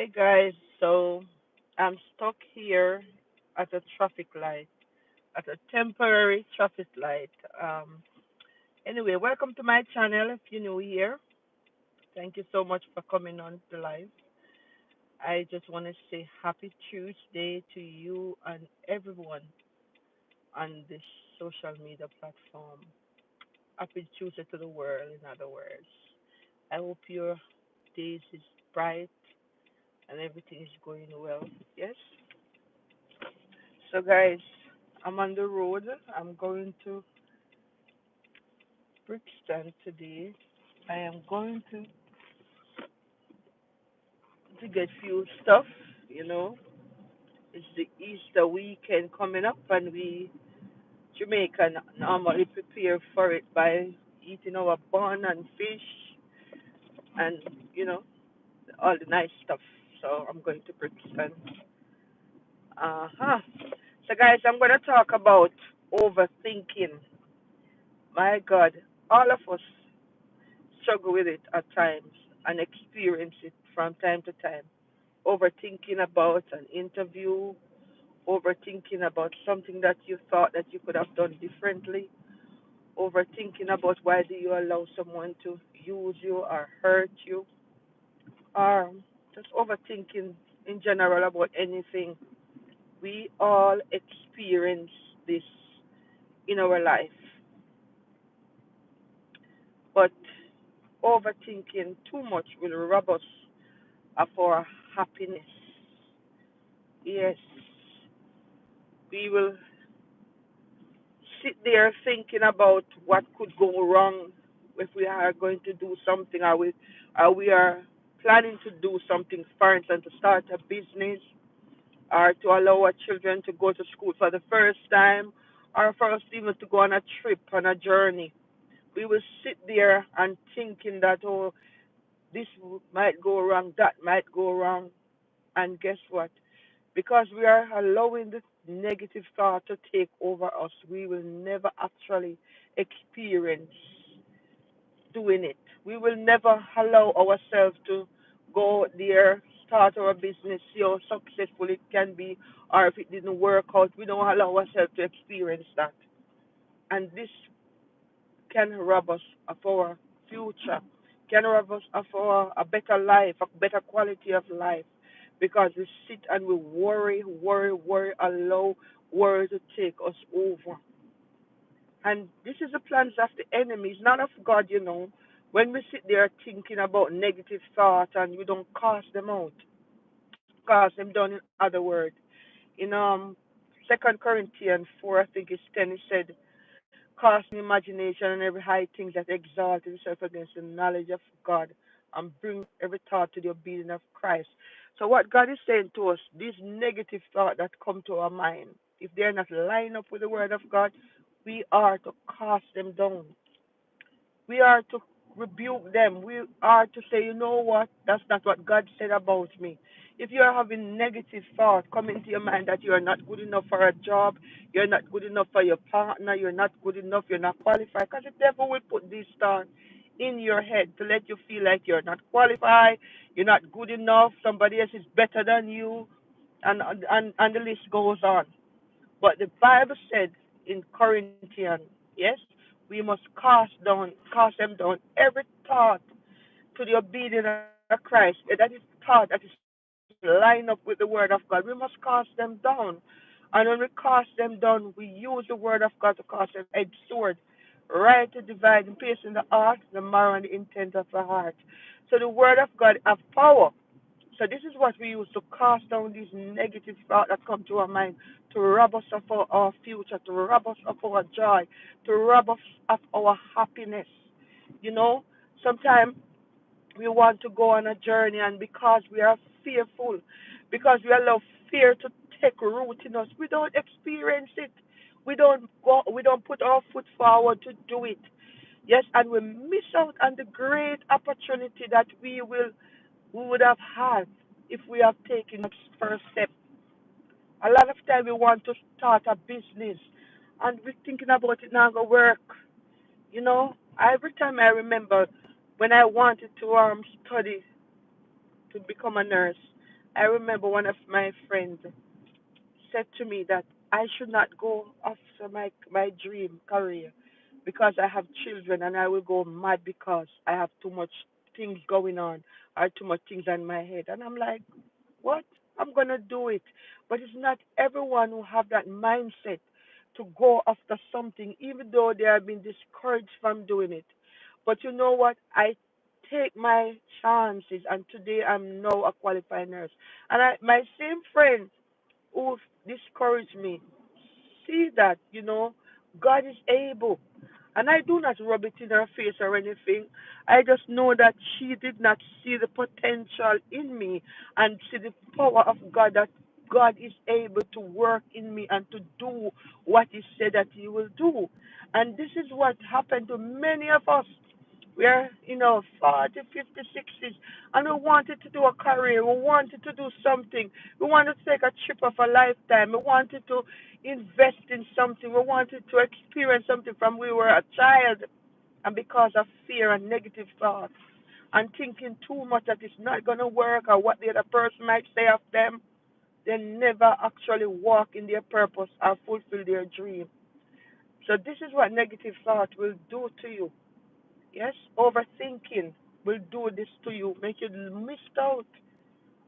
Hey guys, so I'm stuck here at a traffic light, at a temporary traffic light. Anyway, welcome to my channel if you're new here. Thank you so much for coming on the live. I just want to say happy Tuesday to you and everyone on this social media platform. Happy Tuesday to the world, in other words. I hope your days is bright and everything is going well. Yes? So, guys, I'm on the road. I'm going to Brixton today. I am going to get few stuff. You know, it's the Easter weekend coming up, and we Jamaican normally prepare for it by eating our bun and fish and you know all the nice stuff. So I'm going to Brixton. Uh-huh. So, guys, I'm going to talk about overthinking. My God, all of us struggle with it at times and experience it from time to time. Overthinking about an interview, overthinking about something that you thought that you could have done differently, overthinking about why do you allow someone to use you or hurt you, or just overthinking in general about anything. We all experience this in our life, but overthinking too much will rob us of our happiness. Yes, we will sit there thinking about what could go wrong if we are going to do something, or we are planning to do something, for instance, to start a business, or to allow our children to go to school for the first time, or for us even to go on a trip, on a journey. We will sit there and thinking that, oh, this might go wrong, that might go wrong, and guess what? Because we are allowing the negative thought to take over us, we will never actually experience doing it. We will never allow ourselves to go there, start our business, see how successful it can be, or if it didn't work out, we don't allow ourselves to experience that. And this can rob us of our future, can rob us of a better life, a better quality of life, because we sit and we worry, allow worry to take us over. And this is the plans of the enemy, it's not of God, you know. When we sit there thinking about negative thoughts and we don't cast them out, cast them down in other words. In 2 Corinthians 4, I think it's 10, it said, casting imagination and every high thing that exalted itself against the knowledge of God, and bring every thought to the obedience of Christ. So what God is saying to us, these negative thoughts that come to our mind, if they're not lined up with the word of God, we are to cast them down. We are to rebuke them. We are to say, you know what? That's not what God said about me. If you are having negative thoughts come into your mind that you are not good enough for a job, you're not good enough for your partner, you're not good enough, you're not qualified, because the devil will put these thoughts in your head to let you feel like you're not qualified, you're not good enough, somebody else is better than you, and the list goes on. But the Bible said in Corinthians, yes, we must cast them down every thought to the obedience of Christ. That is thought that is line up with the word of God. We must cast them down. And when we cast them down, we use the word of God to cast them edged sword, right to divide and pierce in the heart, the marrow and the intent of the heart. So the word of God have power. So this is what we use to cast down these negative thoughts that come to our mind, to rob us of our future, to rob us of our joy, to rob us of our happiness. You know, sometimes we want to go on a journey, and because we are fearful, because we allow fear to take root in us, we don't experience it. We don't put our foot forward to do it. Yes, and we miss out on the great opportunity that we would have had if we have taken that first step. A lot of time we want to start a business and we're thinking about it now go work. You know, every time I remember when I wanted to study to become a nurse, I remember one of my friends said to me that I should not go after my dream career because I have children and I will go mad because I have too much things going on or too much things on my head. And I'm like, what? I'm gonna do it. But it's not everyone who have that mindset to go after something, even though they have been discouraged from doing it. But you know what? I take my chances, and today I'm now a qualified nurse. And my same friend who discouraged me, see that, God is able. And I do not rub it in her face or anything. I just know that she did not see the potential in me and see the power of God, that God is able to work in me and to do what He said that He will do. And this is what happened to many of us. We are, 40, 50, 60s, and we wanted to do a career. We wanted to do something. We wanted to take a trip of a lifetime. We wanted to invest in something. We wanted to experience something from we were a child. And because of fear and negative thoughts and thinking too much that it's not going to work or what the other person might say of them, they never actually walk in their purpose or fulfill their dream. So this is what negative thought will do to you. Yes, overthinking will do this to you, make you miss out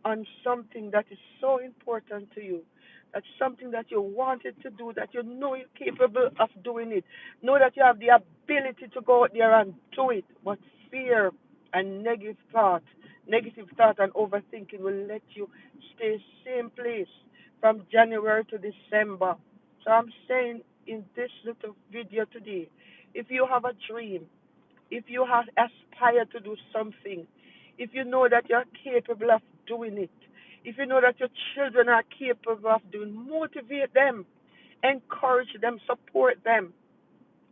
on something that is so important to you. That's something that you wanted to do, that you know you're capable of doing it. Know that you have the ability to go out there and do it. But fear and negative thought and overthinking will let you stay same place from January to December. So I'm saying in this little video today, if you have a dream, if you have aspired to do something, if you know that you're capable of doing it, if you know that your children are capable of doing, motivate them, encourage them, support them.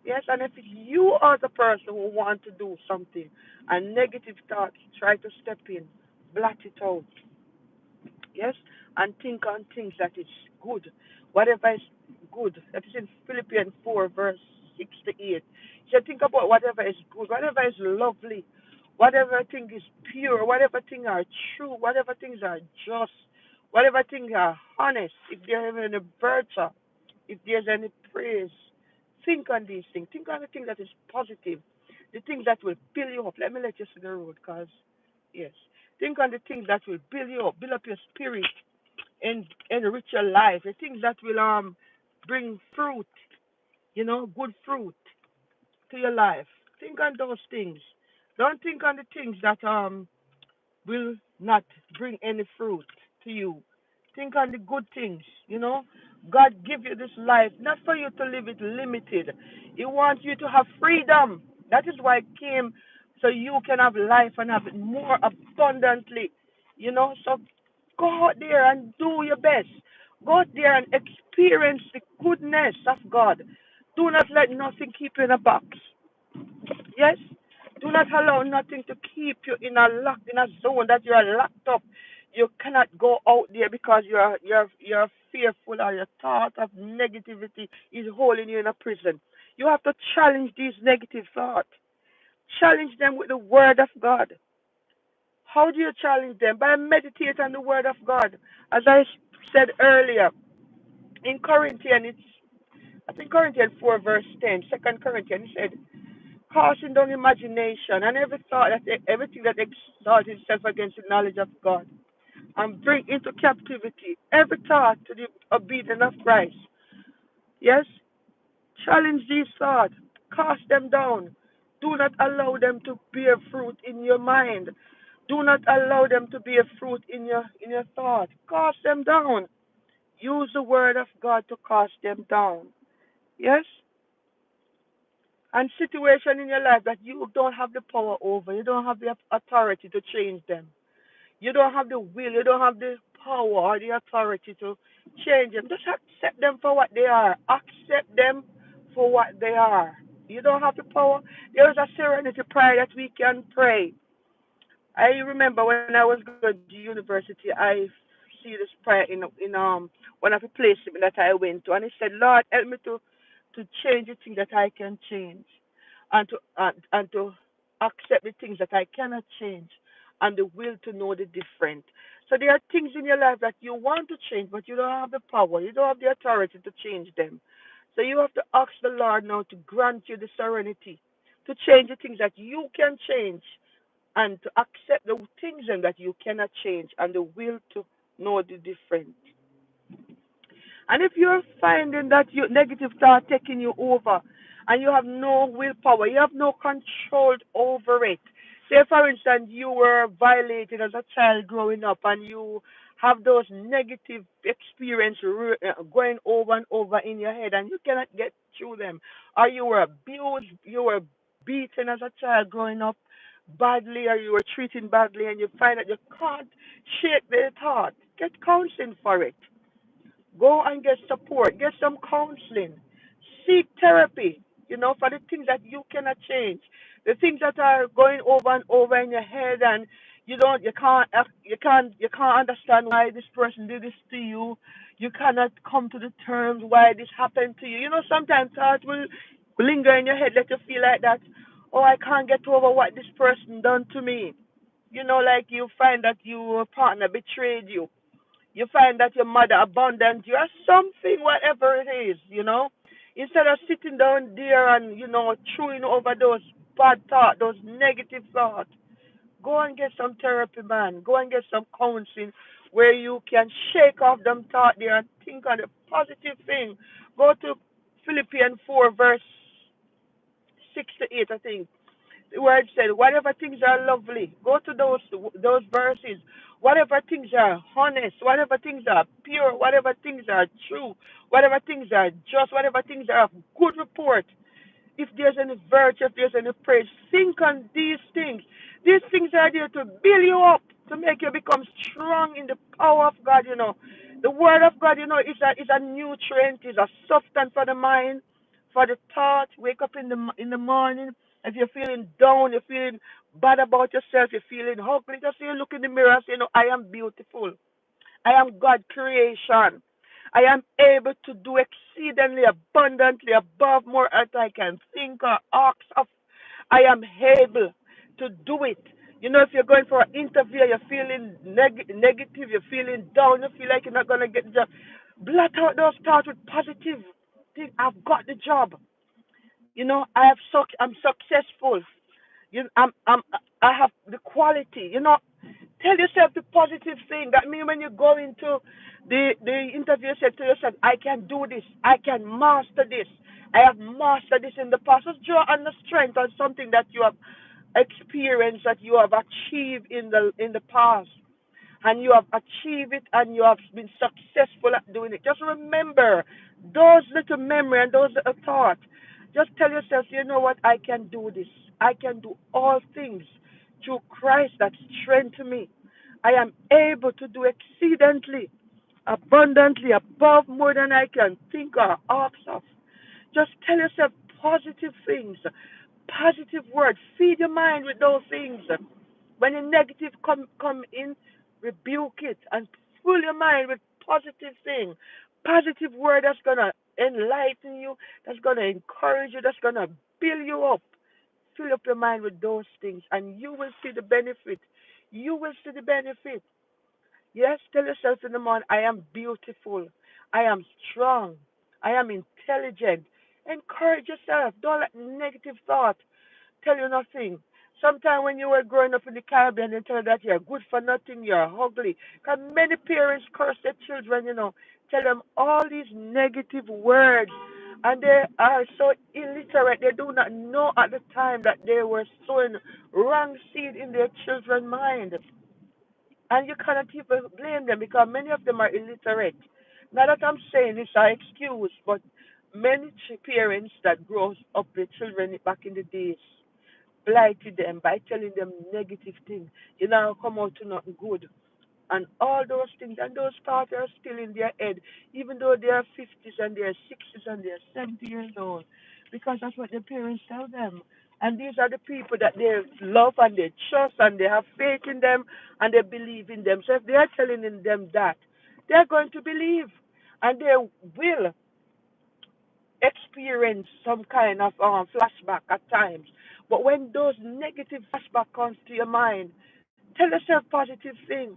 Yes, and if you are the person who want to do something and negative thoughts try to step in, blot it out. Yes, and think on things that is good. Whatever is good. That is in Philippians 4, verse 6 to 8. So think about whatever is good, whatever is lovely, whatever thing is pure, whatever things are true, whatever things are just, whatever things are honest, if there is any virtue, if there's any praise, think on these things. Think on the thing that is positive, the things that will build you up. Let me let you see the road, because, yes. Think on the things that will build up your spirit, and enrich your life. The things that will bring fruit, good fruit to your life. Think on those things. Don't think on the things that will not bring any fruit to you. Think on the good things. God give you this life not for you to live it limited. He wants you to have freedom. That is why it came, so you can have life and have it more abundantly. So go out there and do your best. Go out there and experience the goodness of God. Do not let nothing keep you in a box. Yes? Do not allow nothing to keep you in a zone that you are locked up. You cannot go out there because you're fearful, or your thought of negativity is holding you in a prison. You have to challenge these negative thoughts. Challenge them with the word of God. How do you challenge them? By meditate on the word of God. As I said earlier, in Corinthians, I think Corinthians 4 verse 10, Second Corinthians, it said, casting down imagination and every thought, everything that exalts itself against the knowledge of God, and bring into captivity every thought to the obedience of Christ. Yes? Challenge these thoughts. Cast them down. Do not allow them to bear fruit in your mind. Do not allow them to bear fruit in your thought. Cast them down. Use the word of God to cast them down. Yes? And situation in your life that you don't have the power over, you don't have the authority to change them. You don't have the will, you don't have the power or the authority to change them. Just accept them for what they are. Accept them for what they are. You don't have the power. There is a serenity prayer that we can pray. I remember when I was going to university, I see this prayer in one of the places that I went to, and it said, "Lord, help me to change the things that I can change, and to accept the things that I cannot change, and the will to know the different. So there are things in your life that you want to change, but you don't have the power, you don't have the authority to change them. So you have to ask the Lord now to grant you the serenity to change the things that you can change and to accept the things then that you cannot change and the will to know the difference. And if you're finding that your negative thought taking you over and you have no willpower, you have no control over it. Say, for instance, you were violated as a child growing up and you have those negative experiences going over and over in your head and you cannot get through them. Or you were abused, you were beaten as a child growing up badly, or you were treated badly and you find that you can't shake the thought. Get counseling for it. Go and get support, get some counseling, seek therapy, for the things that you cannot change, the things that are going over and over in your head, and you can't understand why this person did this to you. You cannot come to the terms why this happened to you. Sometimes thoughts will linger in your head, let you feel like that. Oh, I can't get over what this person done to me. Like you find that your partner betrayed you, you find that your mother abandoned you or something, whatever it is. Instead of sitting down there and, chewing over those bad thoughts, those negative thoughts, go and get some therapy, man. Go and get some counseling where you can shake off them thoughts there and think on the positive thing. Go to Philippians 4, verse 6 to 8, I think. The word said, whatever things are lovely, go to those verses. Whatever things are honest, whatever things are pure, whatever things are true, whatever things are just, whatever things are of good report, if there's any virtue, if there's any praise, think on these things. These things are there to build you up, to make you become strong in the power of God. The word of God, is a nutrient, is a substance for the mind, for the thought. Wake up in the morning. If you're feeling down, you're feeling bad about yourself, you're feeling ugly, just you look in the mirror and say, I am beautiful. I am God creation. I am able to do exceedingly abundantly above more as I can think or ask of. I am able to do it. If you're going for an interview, you're feeling negative, you're feeling down, you feel like you're not going to get the job. Blot out those thoughts with positive. Think, I've got the job. I'm successful. I'm I have the quality. Tell yourself the positive thing. That means when you go into the interview, say to yourself, I can do this. I can master this. I have mastered this in the past. Just draw on the strength on something that you have experienced, that you have achieved in the past, and you have achieved it and you have been successful at doing it. Just remember those little memory and those little thoughts. Just tell yourself, you know what, I can do this. I can do all things through Christ that strengthens me. I am able to do exceedingly, abundantly, above more than I can think or ask of. Just tell yourself positive things, positive words. Feed your mind with those things. When the negative come in, rebuke it and fill your mind with positive thing, positive word that's gonna enlighten you, that's gonna encourage you, that's gonna build you up. Fill up your mind with those things, and you will see the benefit. You will see the benefit. Yes, tell yourself in the morning, I am beautiful. I am strong. I am intelligent. Encourage yourself. Don't let negative thoughts tell you nothing. Sometimes when you were growing up in the Caribbean, they tell you that you're good for nothing, you're ugly. Because many parents curse their children, tell them all these negative words. And they are so illiterate, they do not know at the time that they were sowing wrong seed in their children's mind. And you cannot even blame them because many of them are illiterate. Not that I'm saying it's an excuse, but many parents that grows up with children back in the days blighted them by telling them negative things. You now come out to nothing good. And all those things and those thoughts are still in their head, even though they are 50s and they are 60s and they are 70 years old, because that's what their parents tell them. And these are the people that they love and they trust and they have faith in them and they believe in them. So if they are telling them that, they're going to believe and they will experience some kind of flashback at times. But when those negative flashback comes to your mind, Tell yourself positive things.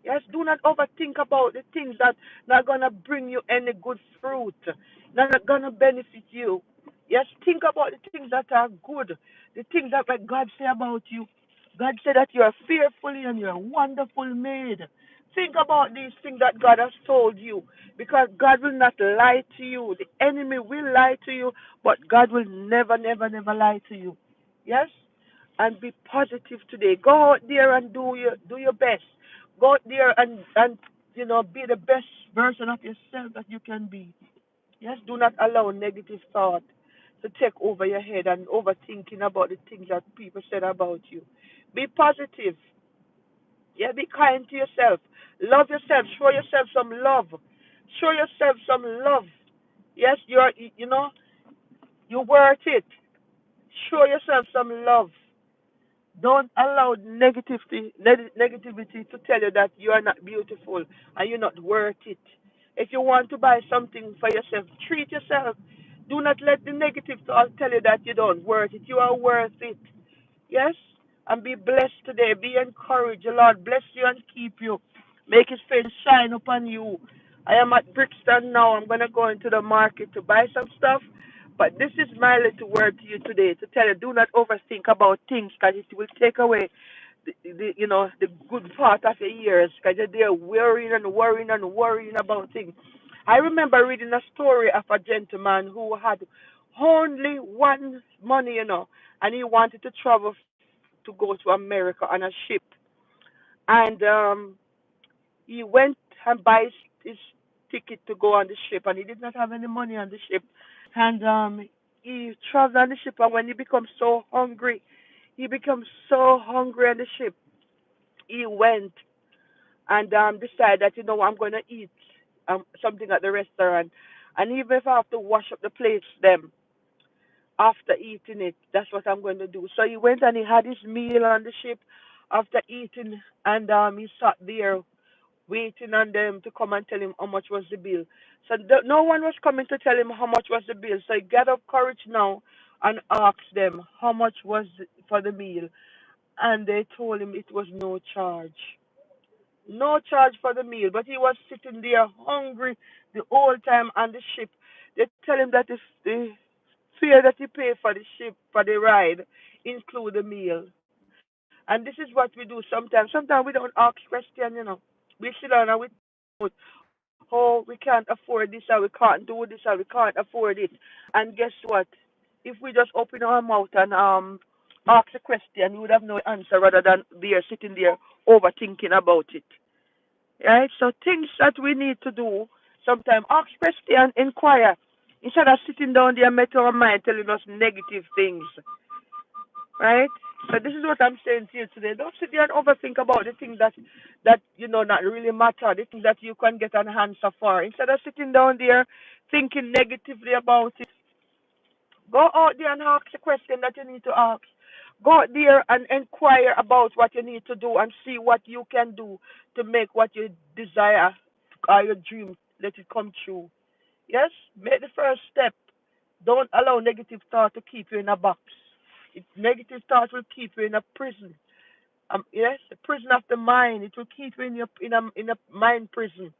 Yes, do not overthink about the things that not gonna bring you any good fruit, not gonna benefit you. Yes, think about the things that are good, the things that like God say about you. God said that you are fearfully and you are wonderful made. Think about these things that God has told you, because God will not lie to you. The enemy will lie to you, but God will never, never, never lie to you. Yes, and be positive today. Go out there and do your best. Go out there and be the best version of yourself that you can be. Yes, do not allow negative thought to take over your head and overthinking about the things that people said about you. Be positive. Yeah, be kind to yourself. Love yourself. Show yourself some love. Show yourself some love. Yes, you're worth it. Show yourself some love. Don't allow negativity to tell you that you are not beautiful and you're not worth it. If you want to buy something for yourself, treat yourself. Do not let the negative thought tell you that you don't worth it. You are worth it. Yes? And be blessed today. Be encouraged. The Lord bless you and keep you. Make his face shine upon you. I am at Brixton now. I'm going to go into the market to buy some stuff. But this is my little word to you today to tell you, do not overthink about things, because it will take away the good part of your years, because you're there worrying and worrying and worrying about things. I remember reading a story of a gentleman who had only one money, and he wanted to travel to go to America on a ship. And he went and buy his ticket to go on the ship, and he did not have any money on the ship. And he traveled on the ship, and when he becomes so hungry on the ship, he went and decided that, I'm going to eat something at the restaurant. And even if I have to wash up the plates, them after eating it, that's what I'm going to do. So he went and he had his meal on the ship after eating, and he sat there waiting on them to come and tell him how much was the bill. So no one was coming to tell him how much was the bill. So he got up courage now and asked them how much was for the meal, and they told him it was no charge. No charge for the meal, but he was sitting there hungry the whole time on the ship. They tell him that if the fare that he paid for the ship, for the ride, include the meal. And this is what we do sometimes. Sometimes we don't ask questions. We sit down and we think, oh, we can't afford this, or we can't do this, or we can't afford it. And guess what? If we just open our mouth and ask a question, we would have no answer rather than there sitting there overthinking about it. Right? So things that we need to do, sometimes ask question, inquire, instead of sitting down there making our mind telling us negative things. Right? So this is what I'm saying to you today. Don't sit there and overthink about the things that not really matter, the things that you can get an answer for. Instead of sitting down there thinking negatively about it, go out there and ask the question that you need to ask. Go out there and inquire about what you need to do and see what you can do to make what you desire or your dream, let it come true. Yes? Make the first step. Don't allow negative thought to keep you in a box. Negative thoughts will keep you in a prison. Yes, a prison of the mind. It will keep you in a mind prison.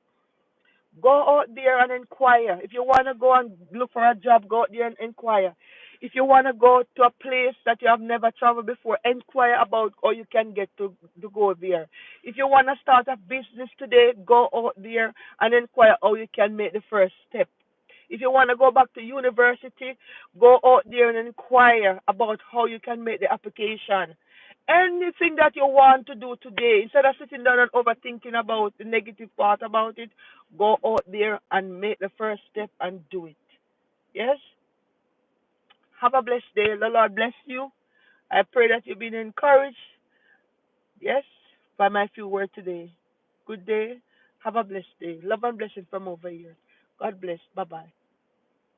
Go out there and inquire. If you want to go and look for a job, go out there and inquire. If you want to go to a place that you have never traveled before, inquire about how you can get to go there. If you want to start a business today, go out there and inquire how you can make the first step. If you want to go back to university, go out there and inquire about how you can make the application. Anything that you want to do today, instead of sitting down and overthinking about the negative part about it, go out there and make the first step and do it. Yes? Have a blessed day. The Lord bless you. I pray that you've been encouraged. Yes? By my few words today. Good day. Have a blessed day. Love and blessing from over here. God bless. Bye bye.